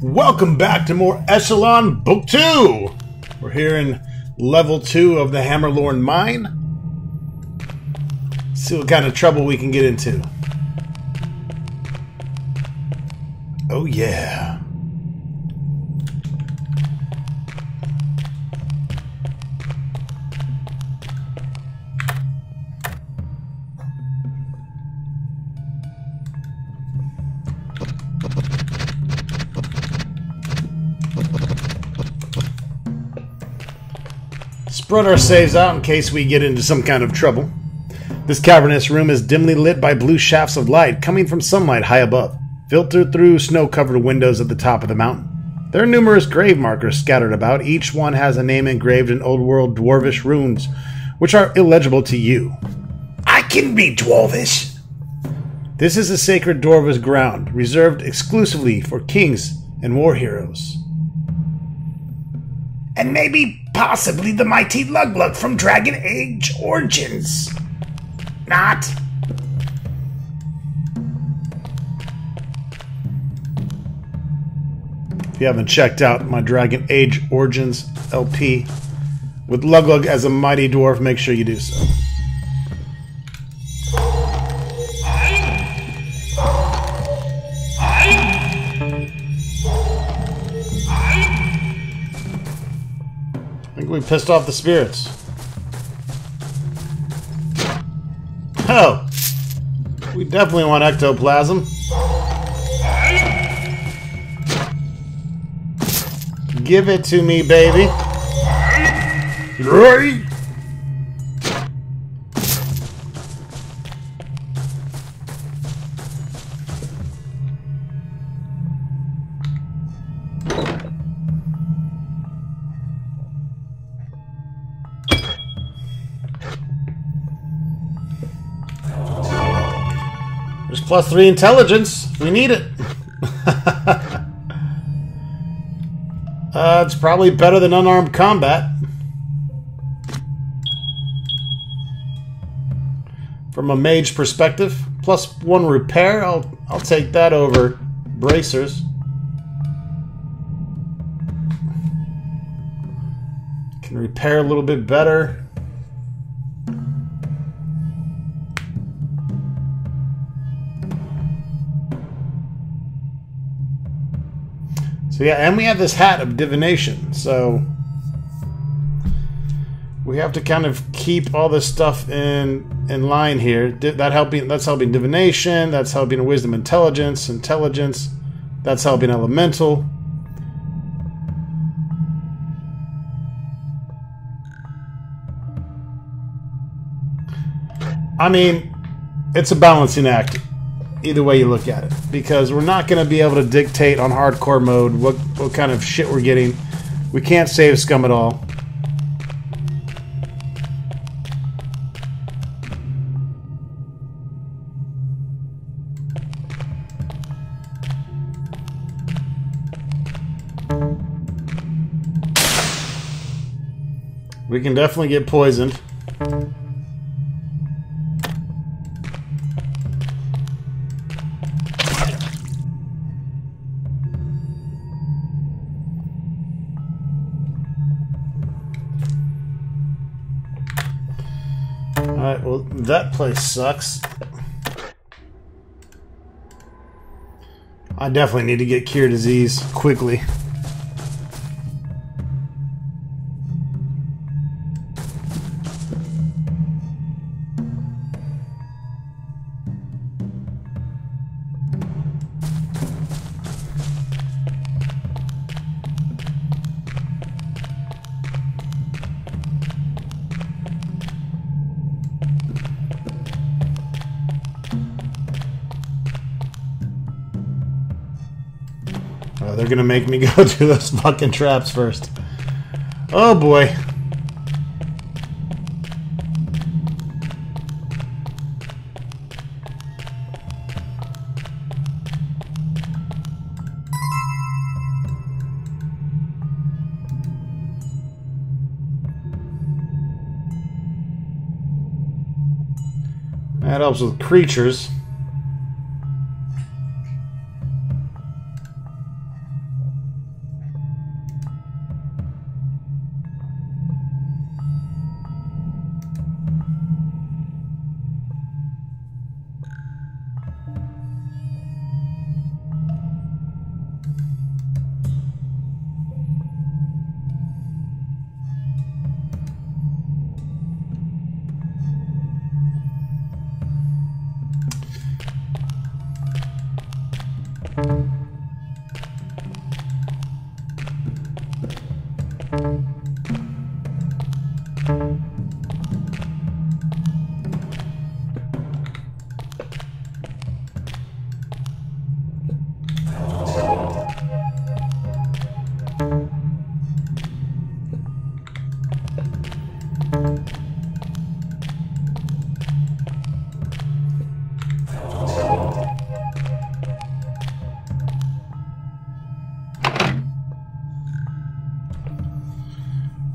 Welcome back to more Eschalon Book 2! We're here in Level 2 of the Hammerlorn Mine. See what kind of trouble we can get into. Oh yeah. Spread our saves out in case we get into some kind of trouble. This cavernous room is dimly lit by blue shafts of light coming from sunlight high above, filtered through snow-covered windows at the top of the mountain. There are numerous grave markers scattered about. Each one has a name engraved in old-world dwarvish runes, which are illegible to you. I can read dwarvish! This is a sacred dwarvish ground, reserved exclusively for kings and war heroes. And maybe, possibly, the mighty Luglug from Dragon Age Origins. Not. If you haven't checked out my Dragon Age Origins LP with Luglug as a mighty dwarf, make sure you do so. I think we pissed off the spirits. Oh! We definitely want ectoplasm. Give it to me, baby. Right! There's +3 intelligence. We need it. It's probably better than unarmed combat. From a mage perspective, +1 repair. I'll take that over bracers. Can repair a little bit better. So yeah, and we have this hat of divination, so we have to kind of keep all this stuff in line here. That's helping divination, that's helping wisdom, intelligence, that's helping elemental. I mean, it's a balancing act. Either way you look at it, because we're not going to be able to dictate on hardcore mode what kind of shit we're getting. We can't save scum at all. We can definitely get poisoned. Alright, well, that place sucks. I definitely need to get cure disease quickly. They're gonna make me go through those fucking traps first. Oh boy. That helps with creatures.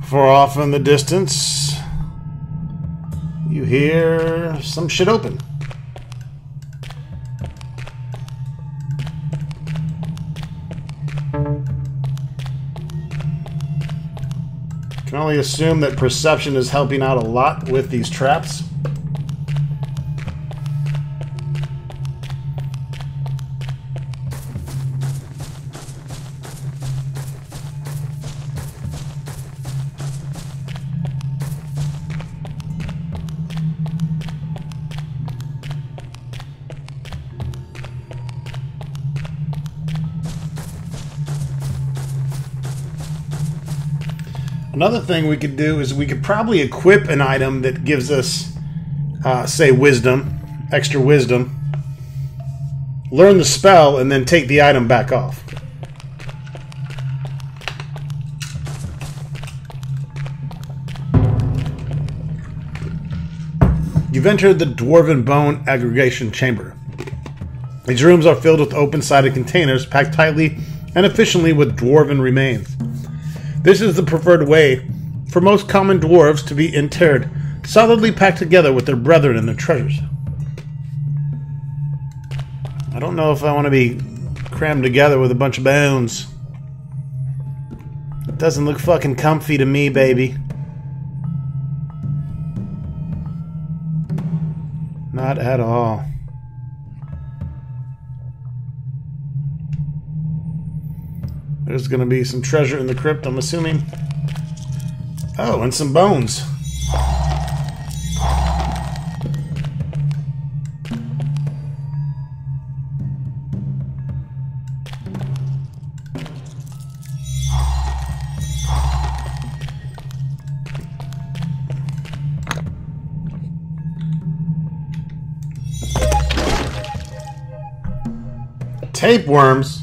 Far off in the distance, you hear some shit open. Can only assume that perception is helping out a lot with these traps. Another thing we could do is we could probably equip an item that gives us, say, wisdom, extra wisdom, learn the spell, and then take the item back off. You've entered the Dwarven Bone Aggregation Chamber. These rooms are filled with open-sided containers packed tightly and efficiently with dwarven remains. This is the preferred way for most common dwarves to be interred, solidly packed together with their brethren and their treasures. I don't know if I want to be crammed together with a bunch of bones. It doesn't look fucking comfy to me, baby. Not at all. There's going to be some treasure in the crypt, I'm assuming. Oh, and some bones. Tapeworms?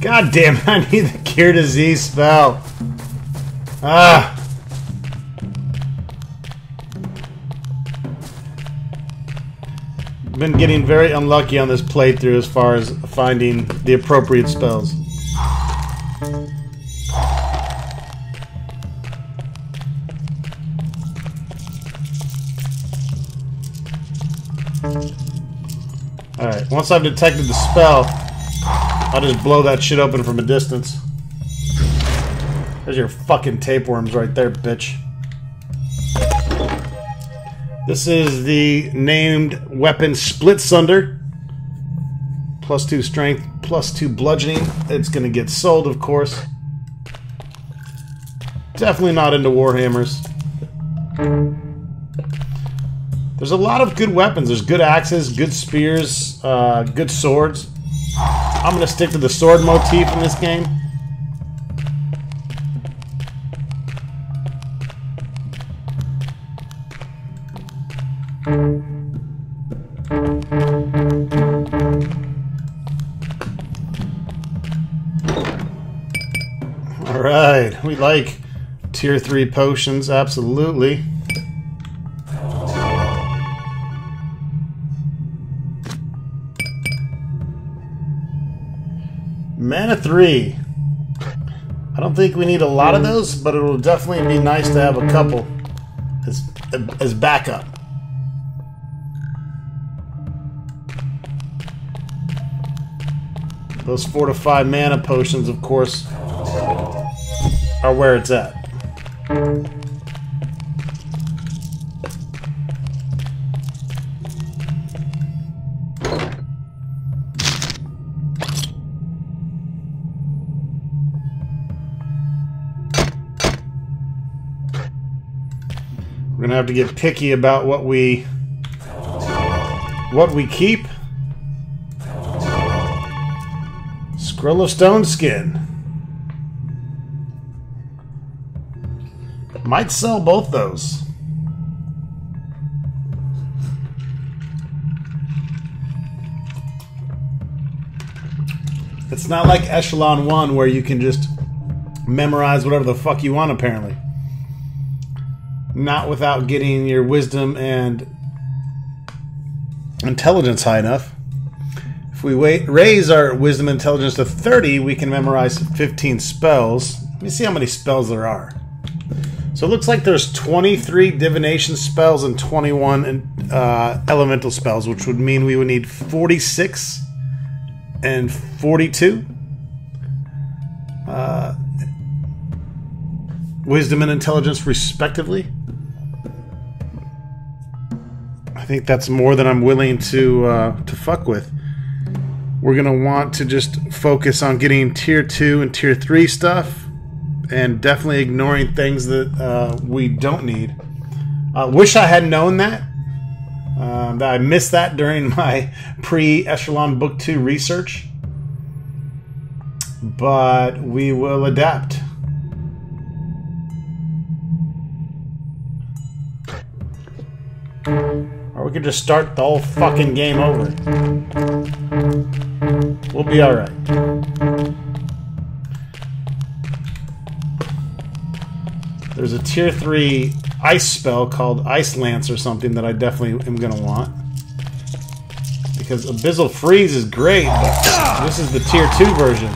God damn it, I need the Cure Disease spell. Ah. Been getting very unlucky on this playthrough as far as finding the appropriate spells. Alright, once I've detected the spell, I'll just blow that shit open from a distance. There's your fucking tapeworms right there, bitch. This is the named weapon Split Sunder. +2 strength, +2 bludgeoning. It's gonna get sold, of course. Definitely not into warhammers. There's a lot of good weapons. There's good axes, good spears, good swords. I'm gonna stick to the sword motif in this game. Alright, we like tier 3 potions, absolutely. Mana 3. I don't think we need a lot of those, but it will definitely be nice to have a couple as backup. Those 4 to 5 mana potions, of course, are where it's at. We're gonna have to get picky about what we keep. Scroll of Stone Skin. Might sell both those. It's not like Echelon 1 where you can just memorize whatever the fuck you want, apparently. Not without getting your wisdom and intelligence high enough. If we raise our wisdom and intelligence to 30, we can memorize 15 spells. Let me see how many spells there are. So it looks like there's 23 divination spells and 21 elemental spells, which would mean we would need 46 and 42 wisdom and intelligence respectively. I think that's more than I'm willing to fuck with. We're gonna want to just focus on getting tier 2 and tier 3 stuff, and definitely ignoring things that we don't need. Wish I had known that. I missed that during my pre-Echelon Book 2 research. But we will adapt. Or we could just start the whole fucking game over. We'll be alright. There's a tier 3 ice spell called Ice Lance or something that I definitely am going to want. Because Abyssal Freeze is great, but this is the tier 2 version.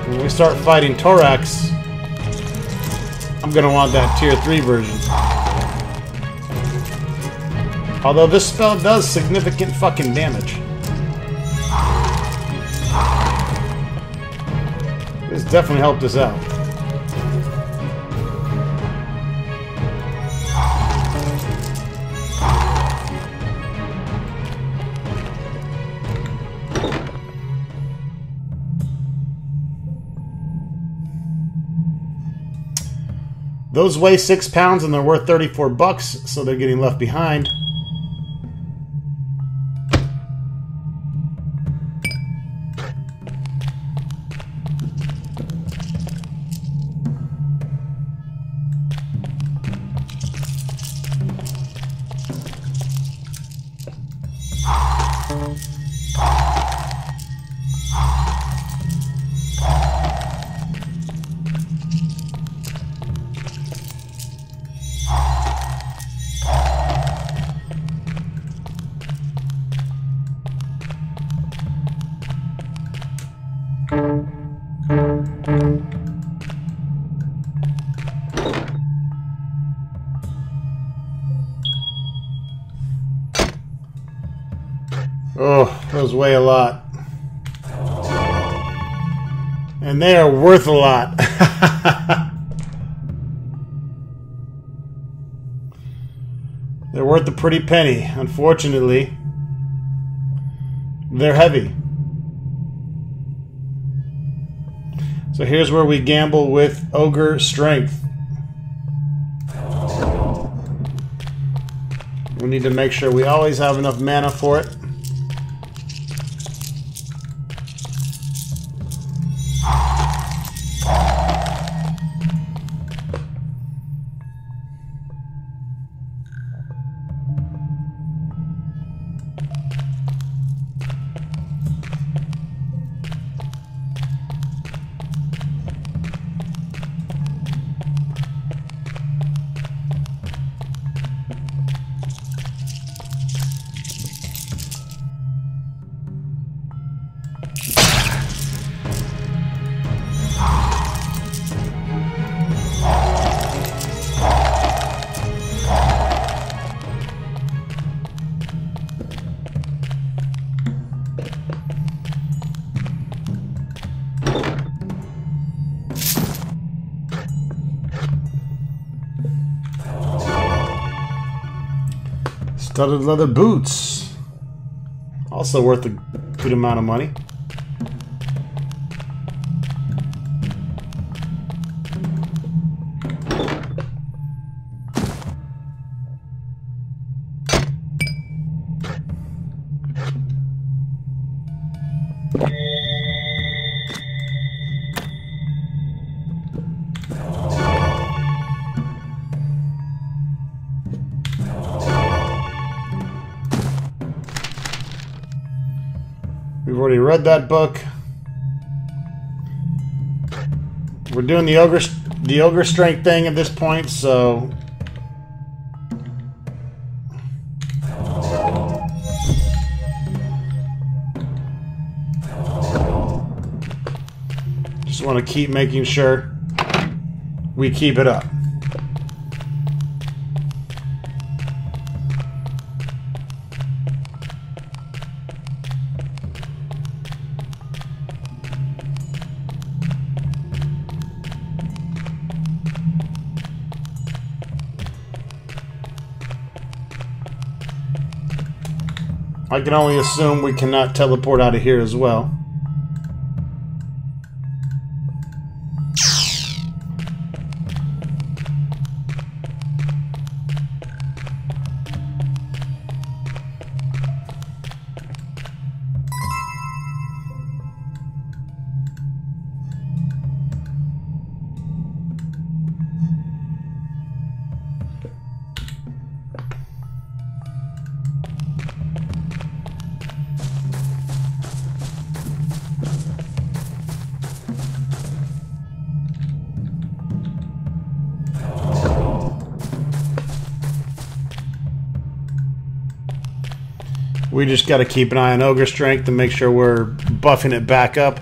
When we start fighting Thorax, I'm going to want that tier 3 version. Although this spell does significant fucking damage. This definitely helped us out. Those weigh 6 pounds and they're worth 34 bucks, so they're getting left behind. Oh, those weigh a lot. And they are worth a lot. They're worth a pretty penny. Unfortunately, they're heavy. So here's where we gamble with Ogre Strength. We need to make sure we always have enough mana for it. Studded leather boots. Also worth a good amount of money. We've already read that book. We're doing the ogre strength thing at this point, so just want to keep making sure we keep it up. I can only assume we cannot teleport out of here as well. We just got to keep an eye on ogre strength to make sure we're buffing it back up.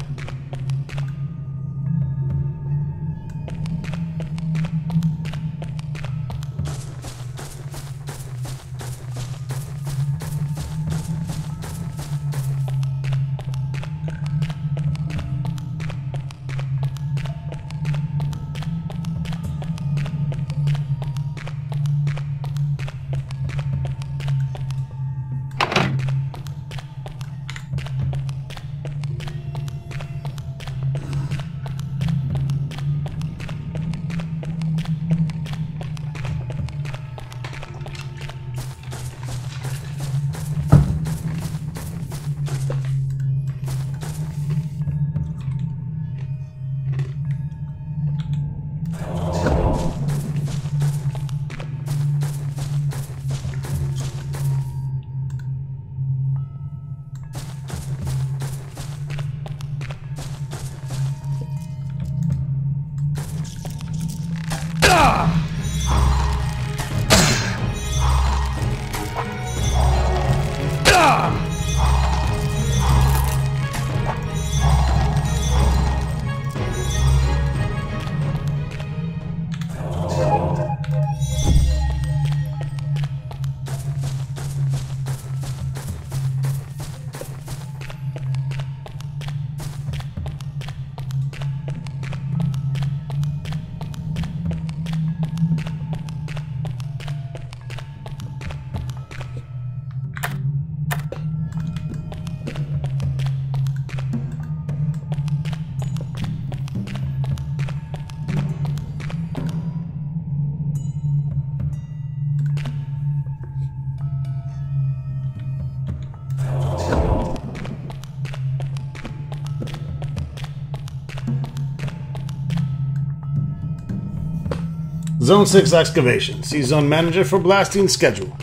Zone 6 excavation. See Zone Manager for blasting schedule.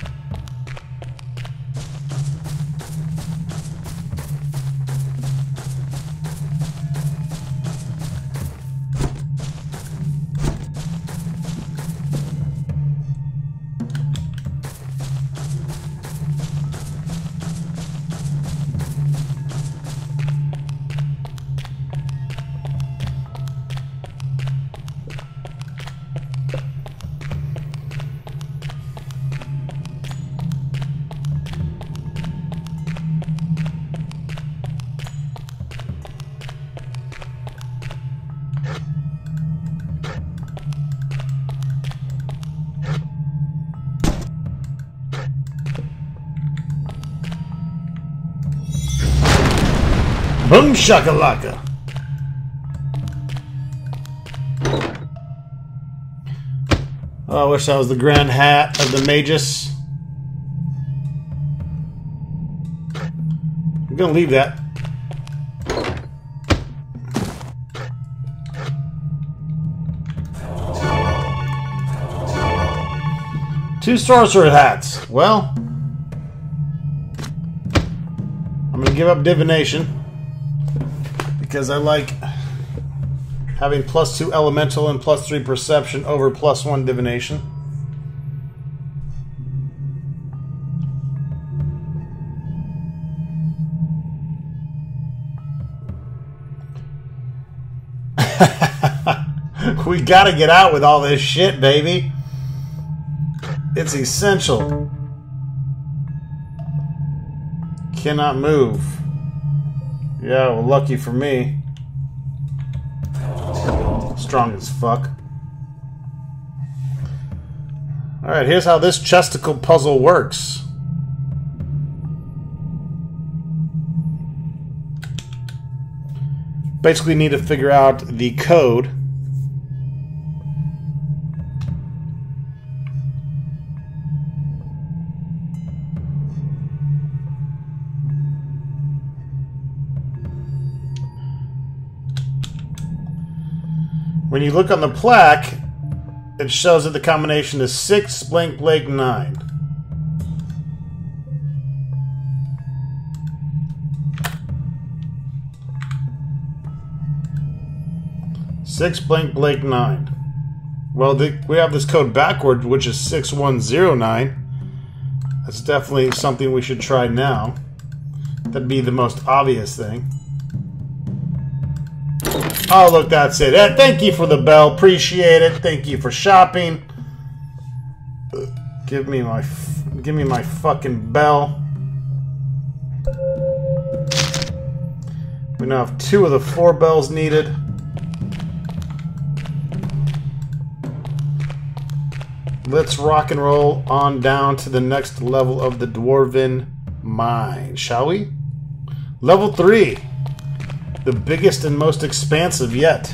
Boom shakalaka. Oh, I wish I was the Grand Hat of the Magus. I'm gonna leave that. Two sorcerer hats. Well, I'm gonna give up divination. Because I like having +2 elemental and +3 perception over +1 divination. We gotta get out with all this shit, baby. It's essential. Cannot move. Yeah, well, lucky for me. Strong as fuck. Alright, here's how this chesticle puzzle works. Basically need to figure out the code. When you look on the plaque, it shows that the combination is 6 blank blank 9. Six blank blank 9. Well, we have this code backward, which is 6109. That's definitely something we should try now. That'd be the most obvious thing. Oh, look, that's it. Thank you for the bell. Appreciate it. Thank you for shopping. Give me my fucking bell. We now have 2 of the 4 bells needed. Let's rock and roll on down to the next level of the Dwarven Mine, shall we? Level 3. The biggest and most expansive yet.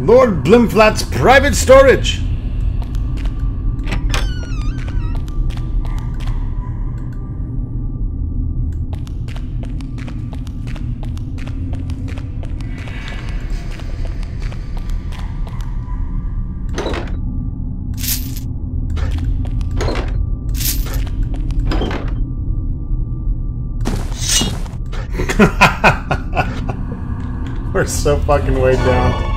Lord Blimflat's private storage. We're so fucking way down.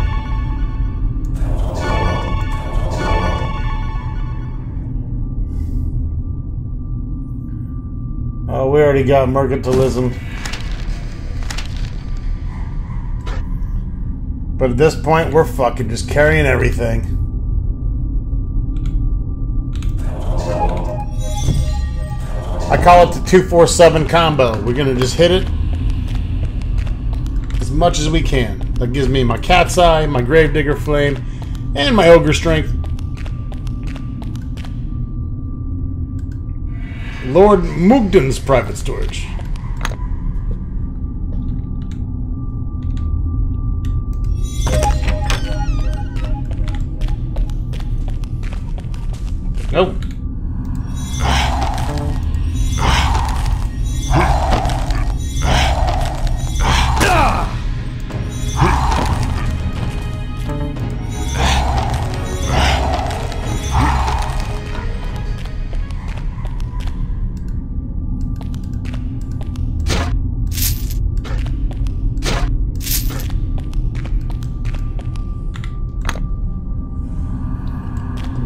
We already got mercantilism. But at this point, we're fucking just carrying everything. I call it the 247 combo. We're gonna just hit it as much as we can. That gives me my cat's eye, my gravedigger flame, and my ogre strength. Lord Mugden's private storage. Nope.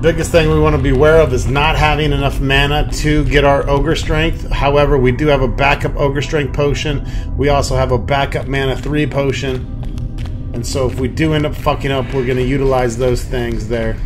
Biggest thing we want to be aware of is not having enough mana to get our ogre strength. However, we do have a backup ogre strength potion. We also have a backup mana 3 potion. And so if we do end up fucking up, we're going to utilize those things there.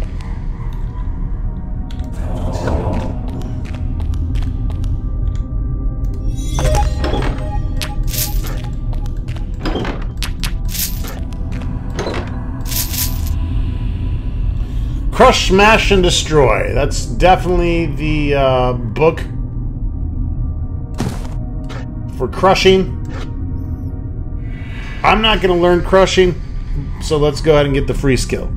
Crush, Smash, and Destroy. That's definitely the book for crushing. I'm not going to learn crushing, so let's go ahead and get the free skill.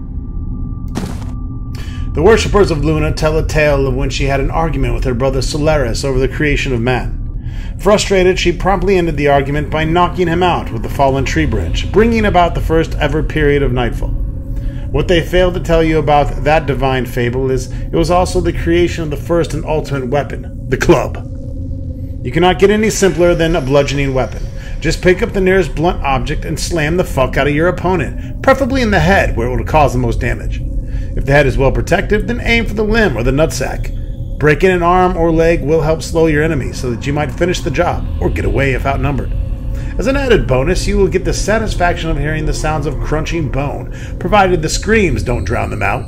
The worshippers of Luna tell a tale of when she had an argument with her brother Solaris over the creation of man. Frustrated, she promptly ended the argument by knocking him out with the fallen tree branch, bringing about the first ever period of nightfall. What they failed to tell you about that divine fable is it was also the creation of the first and ultimate weapon, the club. You cannot get any simpler than a bludgeoning weapon. Just pick up the nearest blunt object and slam the fuck out of your opponent, preferably in the head where it will cause the most damage. If the head is well protected, then aim for the limb or the nutsack. Breaking an arm or leg will help slow your enemy so that you might finish the job or get away if outnumbered. As an added bonus, you will get the satisfaction of hearing the sounds of crunching bone, provided the screams don't drown them out.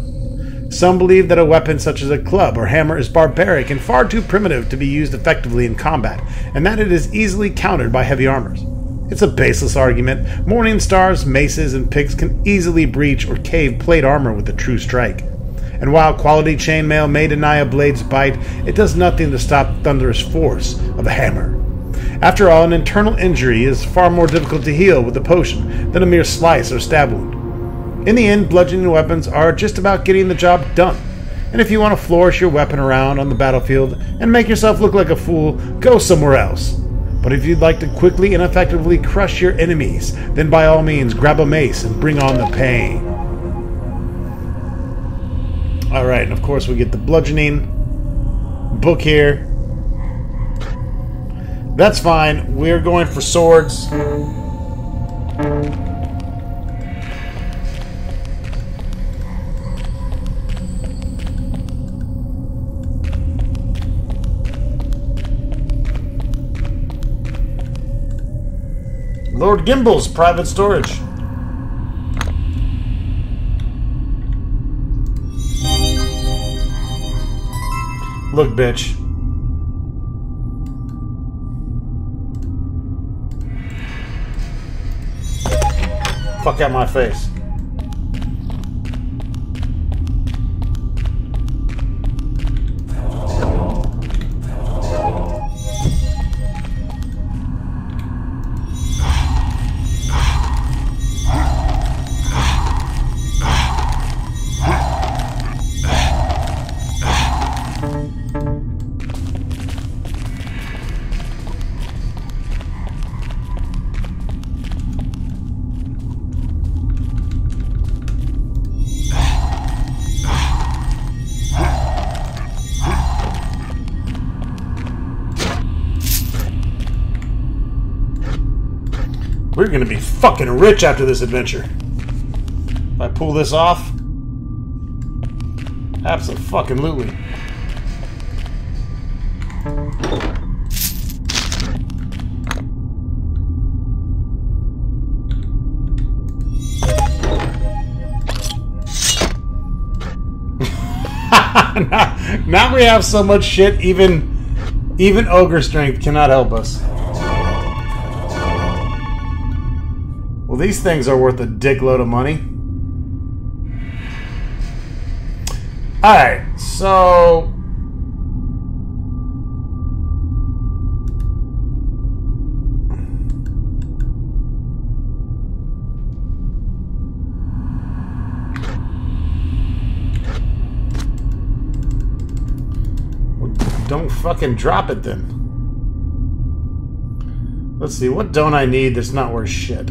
Some believe that a weapon such as a club or hammer is barbaric and far too primitive to be used effectively in combat, and that it is easily countered by heavy armors. It's a baseless argument. Morning stars, maces, and picks can easily breach or cave plate armor with a true strike. And while quality chainmail may deny a blade's bite, it does nothing to stop thunderous force of a hammer. After all, an internal injury is far more difficult to heal with a potion than a mere slice or stab wound. In the end, bludgeoning weapons are just about getting the job done. And if you want to flourish your weapon around on the battlefield and make yourself look like a fool, go somewhere else. But if you'd like to quickly and effectively crush your enemies, then by all means grab a mace and bring on the pain. Alright, and of course we get the bludgeoning book here. That's fine. We're going for swords. Lord Gimble's private storage. Look, bitch. Fuck out my face. We're gonna be fucking rich after this adventure. If I pull this off, abso-fucking-lutely. Now we have so much shit, even ogre strength cannot help us. Well, these things are worth a dickload of money. Alright, so... well, don't fucking drop it then. Let's see, what don't I need that's not worth shit?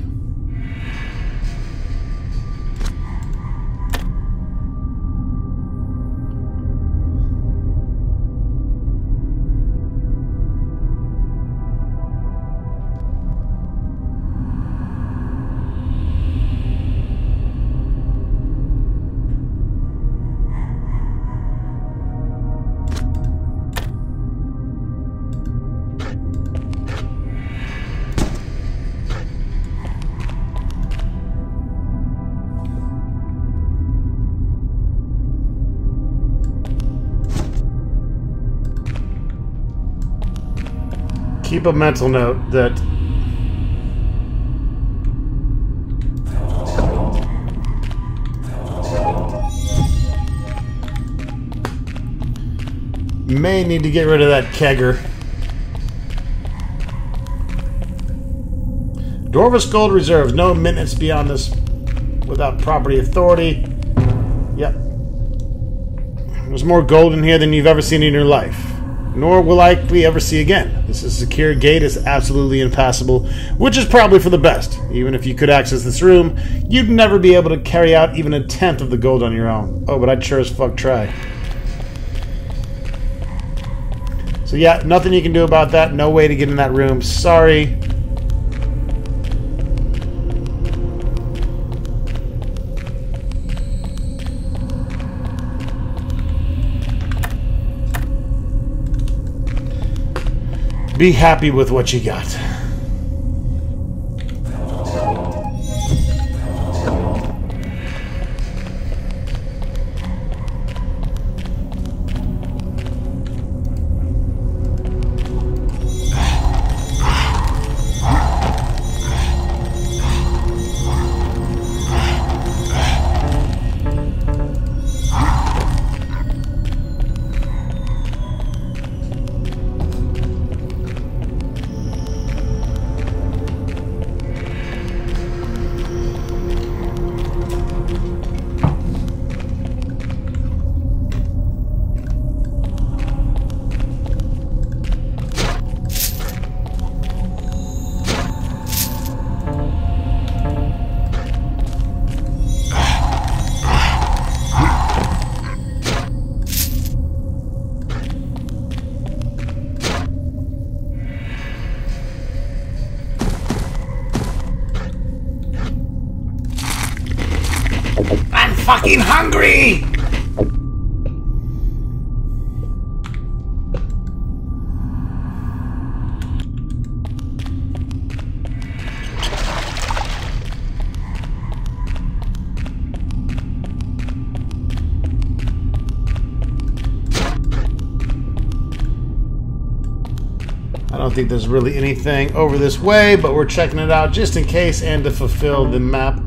Keep a mental note that May need to get rid of that kegger. Dwarvish Gold Reserves. No minutes beyond this without property authority. Yep. There's more gold in here than you've ever seen in your life. Nor will likely ever see again. This is a secure gate is absolutely impassable, which is probably for the best. Even if you could access this room, you'd never be able to carry out even a tenth of the gold on your own. Oh, but I'd sure as fuck try. So yeah, nothing you can do about that. No way to get in that room. Sorry. Be happy with what you got. I'm fucking hungry! I don't think there's really anything over this way, but we're checking it out just in case and to fulfill the map.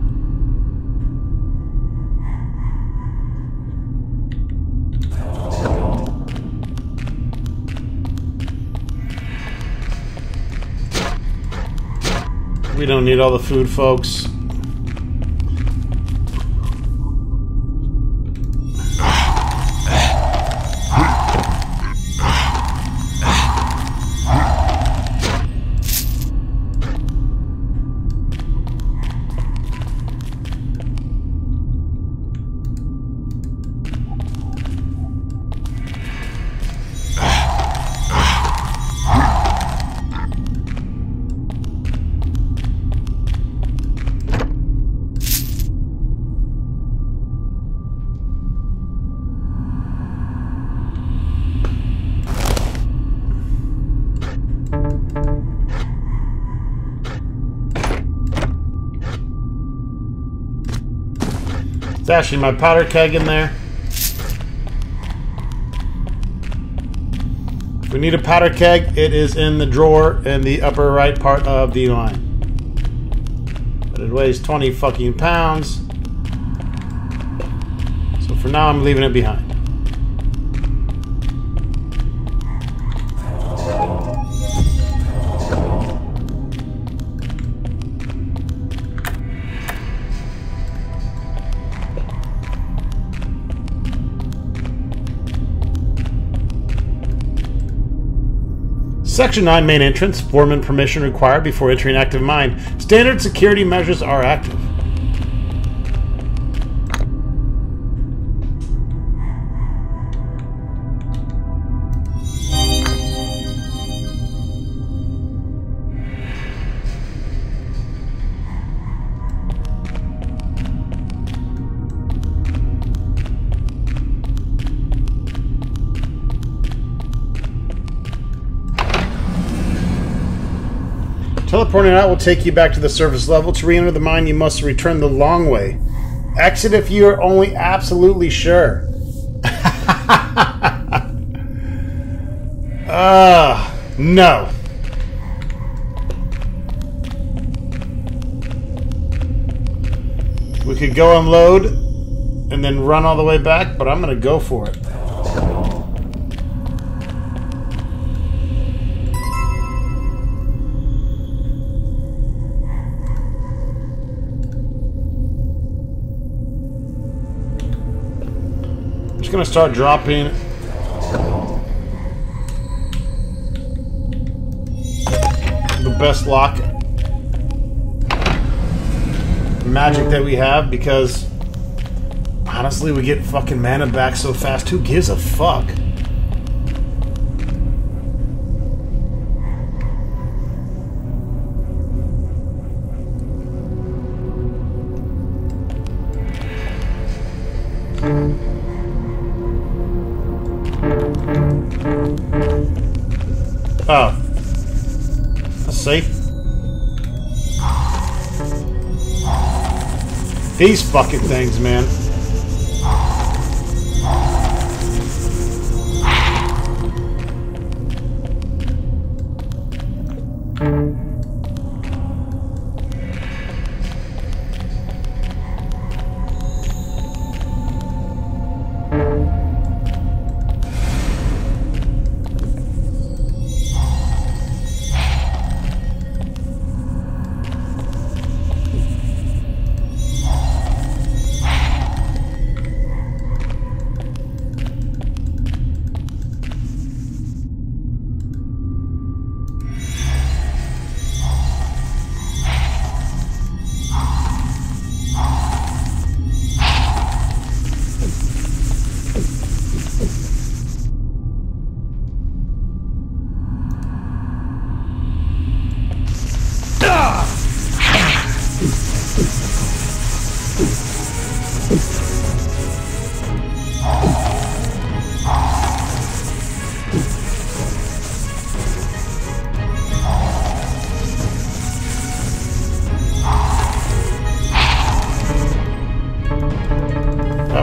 We don't need all the food, folks. Stashing my powder keg in there. If we need a powder keg, it is in the drawer in the upper right part of the line. But it weighs 20 fucking pounds. So for now, I'm leaving it behind. Section 9 main entrance. Foreman permission required before entering active mine. Standard security measures are active. Teleporting out will take you back to the surface level. To re-enter the mine, you must return the long way. Exit if you are only absolutely sure. No. We could go unload and then run all the way back, but I'm going to go for it. just gonna start dropping the best lock magic that we have, because honestly we get fucking mana back so fast. Who gives a fuck? Oh. That's safe. These fucking things, man.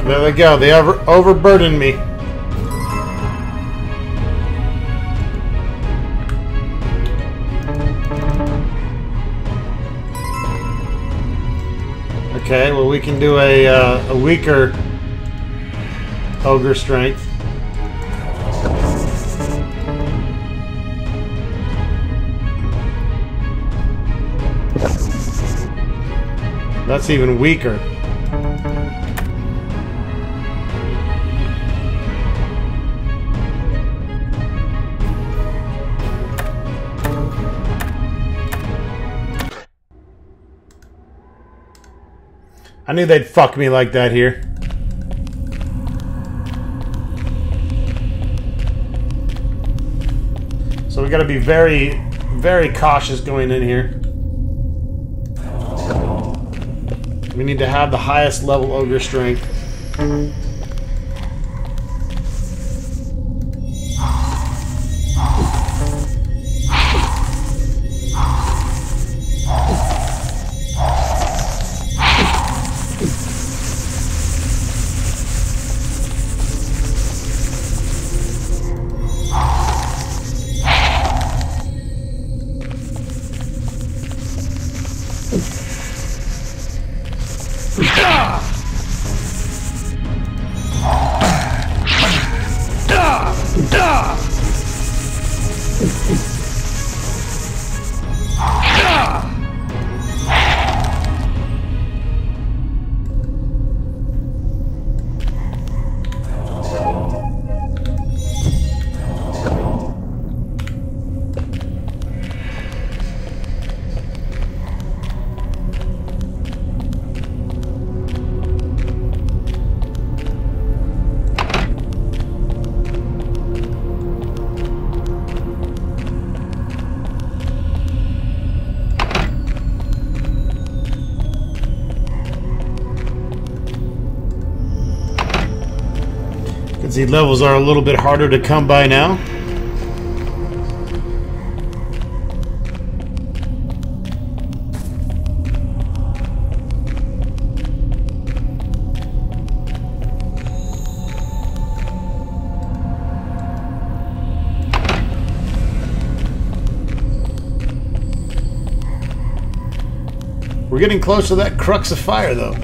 There they go. They overburdened me. Okay, well we can do a weaker ogre strength. That's even weaker. I knew they'd fuck me like that here. So we gotta be very, very cautious going in here. We need to have the highest level ogre strength. The levels are a little bit harder to come by now. We're getting close to that Crux of Fire, though.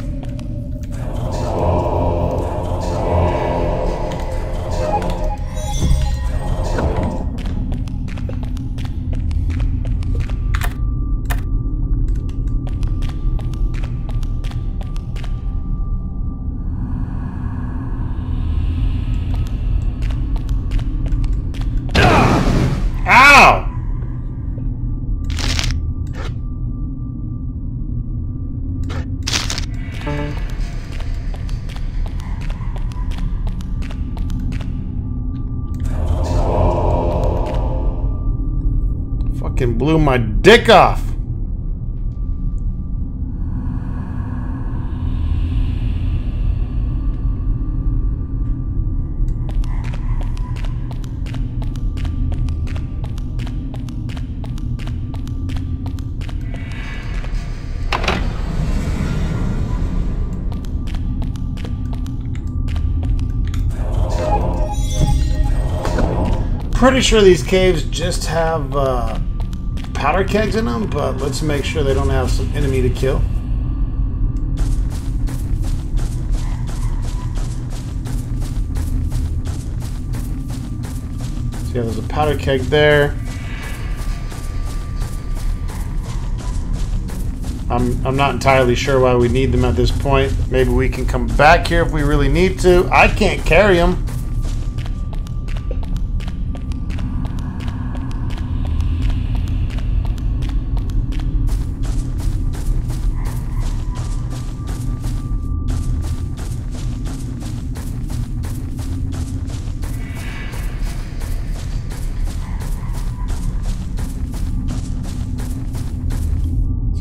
fucking blew my dick off. Pretty sure these caves just have powder kegs in them, but let's make sure they don't have some enemy to kill. So yeah, there's a powder keg there. I'm not entirely sure why we need them at this point. Maybe we can come back here if we really need to. I can't carry them.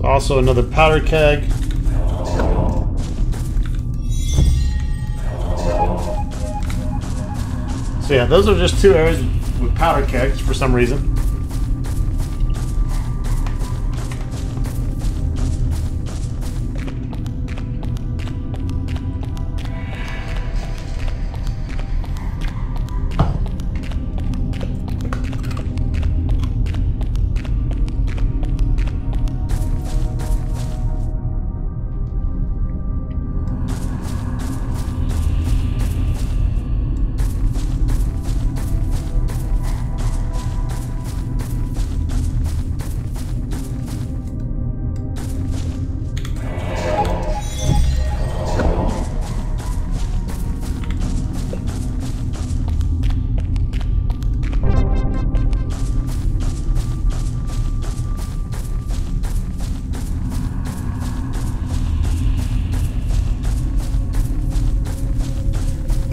Also another powder keg. So yeah, those are just two areas with powder kegs for some reason.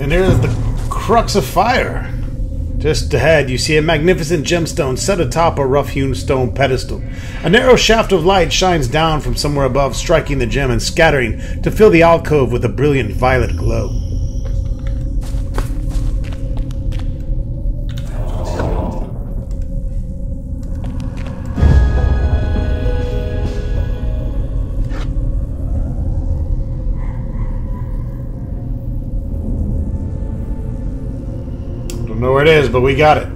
And here's the Crux of Fire. Just ahead, you see a magnificent gemstone set atop a rough-hewn stone pedestal. A narrow shaft of light shines down from somewhere above, striking the gem and scattering to fill the alcove with a brilliant violet glow. Don't know where it is, but we got it.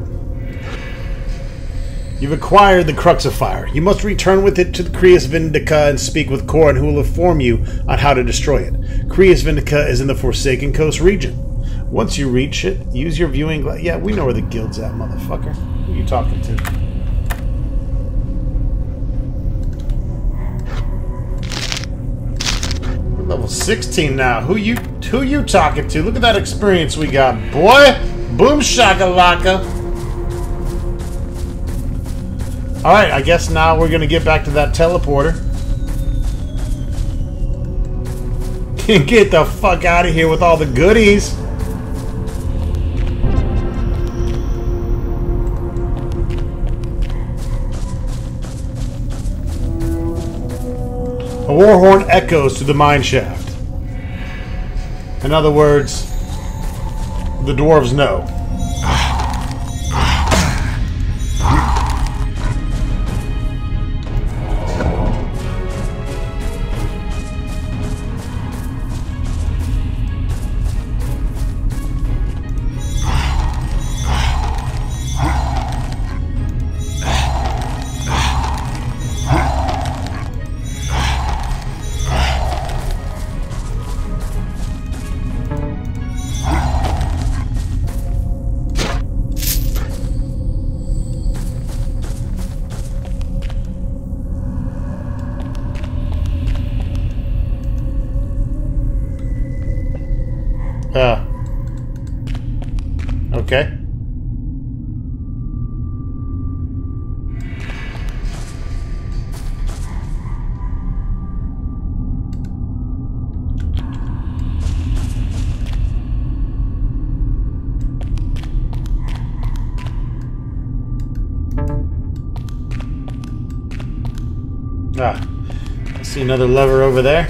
You've acquired the Crux of Fire. You must return with it to the Crux Vindica and speak with Corin, who will inform you on how to destroy it. Crux Vindica is in the Forsaken Coast region. Once you reach it, use your viewing glass. Yeah, we know where the guild's at, motherfucker. Who are you talking to? We're level 16 now. Who you talking to? Look at that experience we got, boy. Boom shakalaka. Alright, I guess now we're gonna get back to that teleporter. Get the fuck out of here with all the goodies. A war horn echoes through the mine shaft. In other words, the dwarves know. Okay. Ah, I see another lever over there.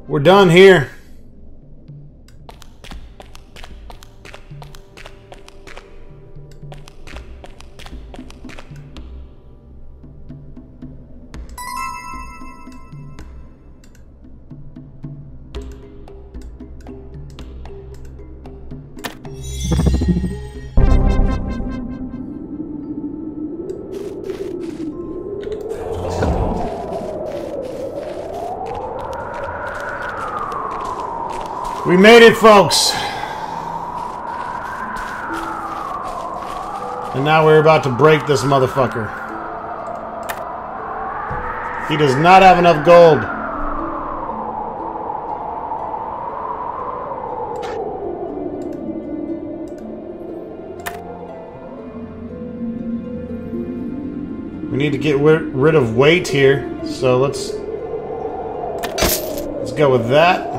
We're done here. We made it, folks. And now we're about to break this motherfucker. He does not have enough gold. We need to get rid of weight here. So let's go with that.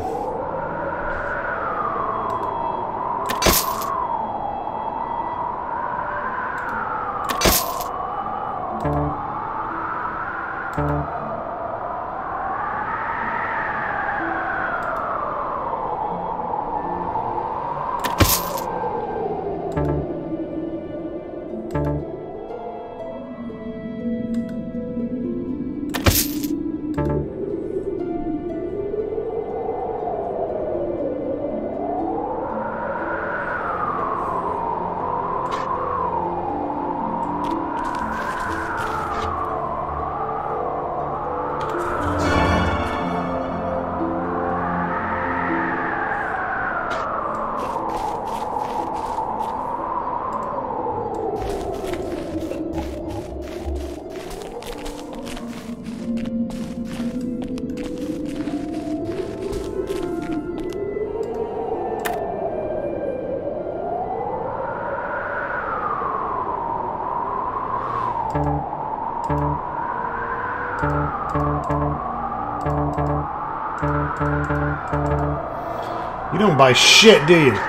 You don't buy shit, do you?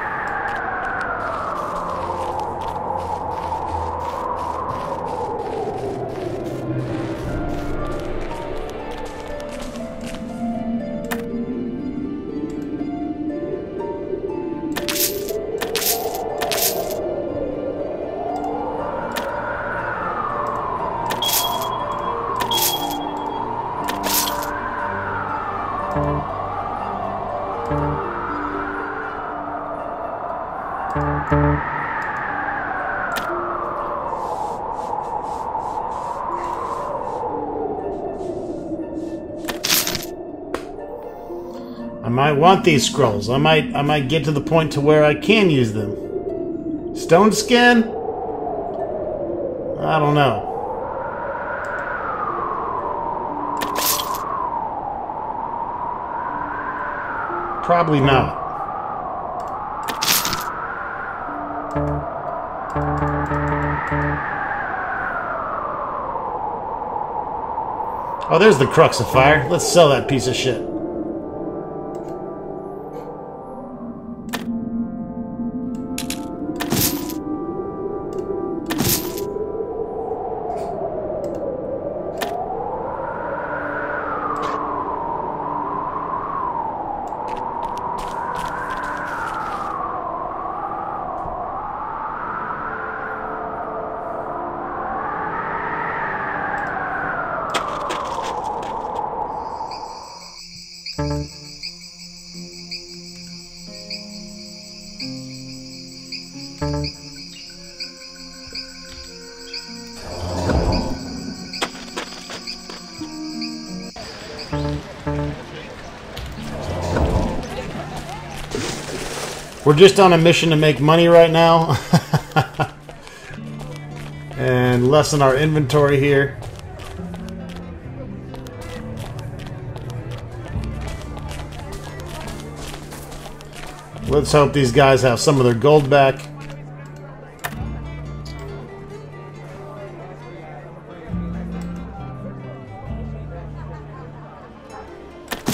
I might want these scrolls. I might get to the point to where I can use them. Stone skin? I don't know. Probably not. Oh, there's the Crux of Fire. Let's sell that piece of shit. We're just on a mission to make money right now. And lessen our inventory here. Let's hope these guys have some of their gold back.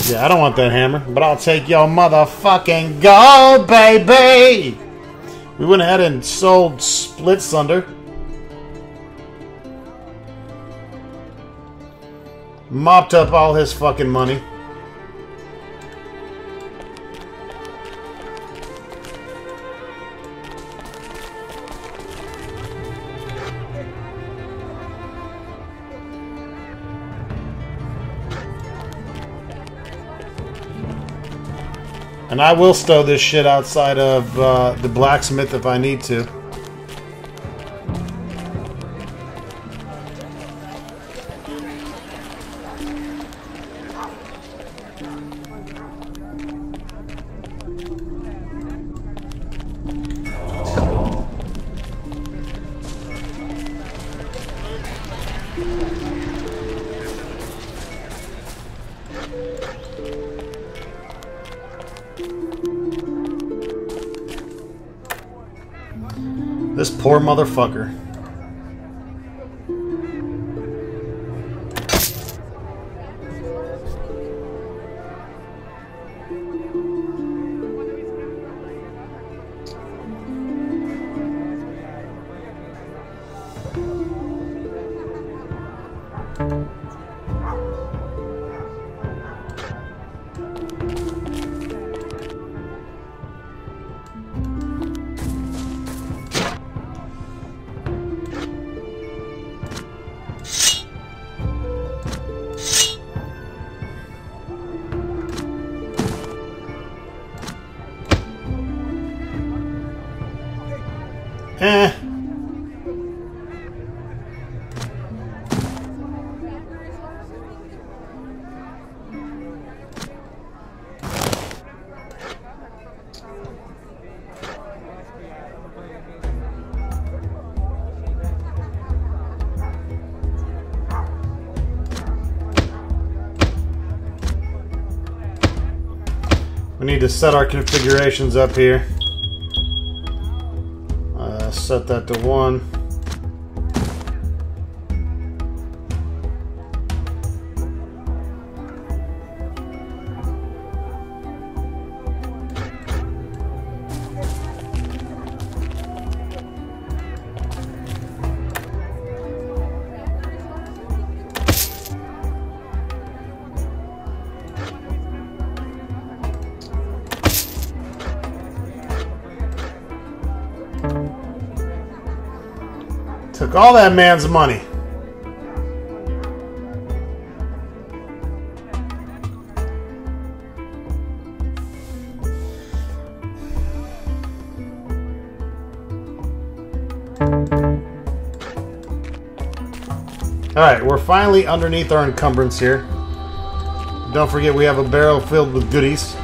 Yeah, I don't want that hammer, but I'll take your motherfucking gold, baby! We went ahead and sold Split Sunder. Mopped up all his fucking money. And I will stow this shit outside of the blacksmith if I need to. This poor motherfucker. We need to set our configurations up here. Set that to 1. Took all that man's money. Alright, we're finally underneath our encumbrance here. Don't forget we have a barrel filled with goodies.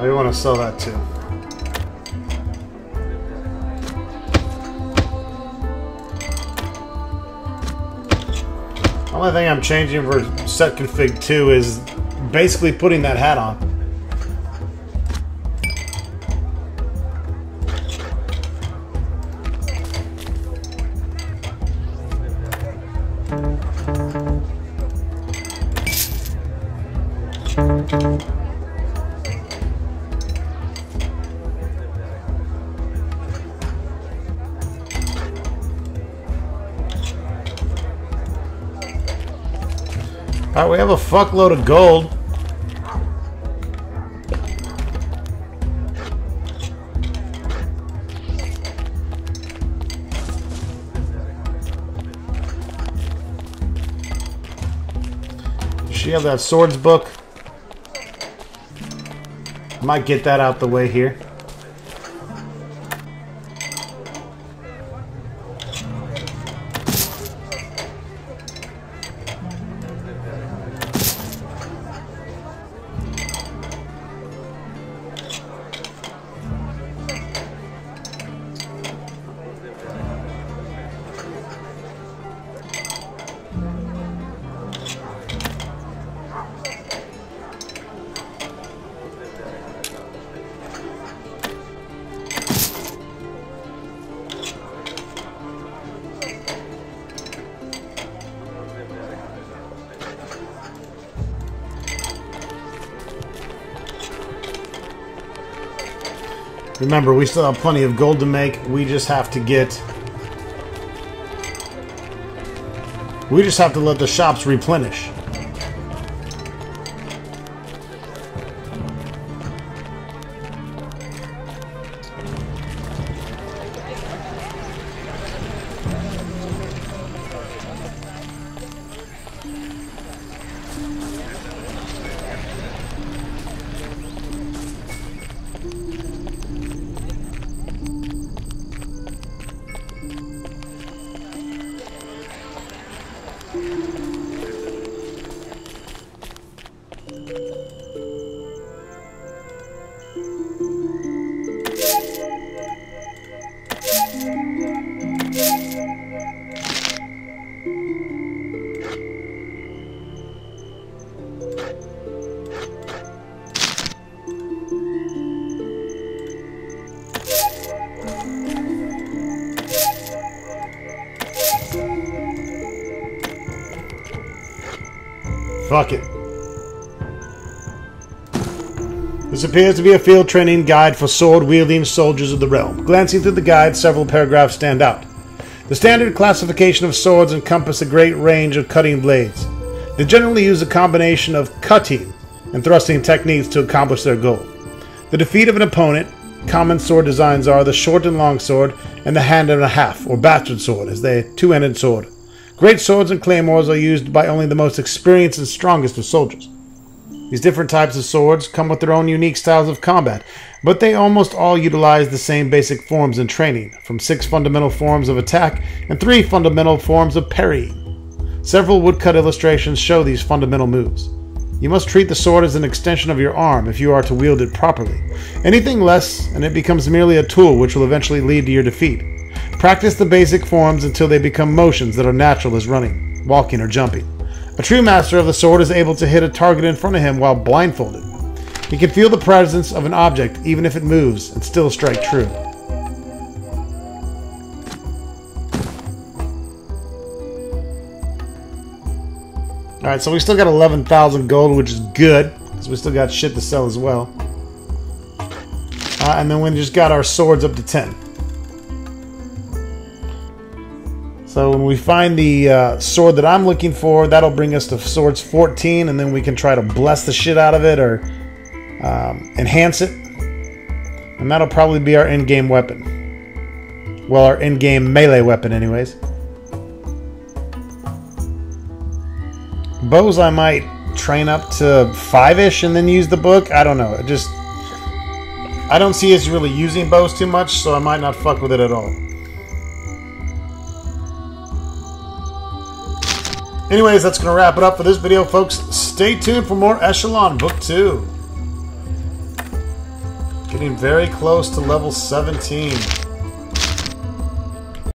I want to sell that too. The only thing I'm changing for set config 2 is basically putting that hat on. Alright, we have a fuckload of gold. Does she have that swords book? I might get that out the way here. Remember, we still have plenty of gold to make. We just have to let the shops replenish. Fuck it. This appears to be a field training guide for sword-wielding soldiers of the realm. Glancing through the guide, several paragraphs stand out. The standard classification of swords encompass a great range of cutting blades. They generally use a combination of cutting and thrusting techniques to accomplish their goal. The defeat of an opponent, common sword designs are the short and long sword and the hand and a half, or bastard sword, as the two-ended sword. Great swords and claymores are used by only the most experienced and strongest of soldiers. These different types of swords come with their own unique styles of combat, but they almost all utilize the same basic forms in training, from 6 fundamental forms of attack and 3 fundamental forms of parrying. Several woodcut illustrations show these fundamental moves. You must treat the sword as an extension of your arm if you are to wield it properly. Anything less, and it becomes merely a tool which will eventually lead to your defeat. Practice the basic forms until they become motions that are natural as running, walking, or jumping. A true master of the sword is able to hit a target in front of him while blindfolded. He can feel the presence of an object even if it moves and still strike true. Alright, so we still got 11,000 gold, which is good, because we still got shit to sell as well. And then we just got our swords up to 10. So when we find the sword that I'm looking for, that'll bring us to swords 14, and then we can try to bless the shit out of it or enhance it. And that'll probably be our in-game weapon. Well, our in-game melee weapon anyways. Bows I might train up to 5-ish and then use the book. I don't know. I don't see us really using bows too much, so I might not fuck with it at all. Anyways, that's going to wrap it up for this video, folks. Stay tuned for more Eschalon Book 2. Getting very close to level 17.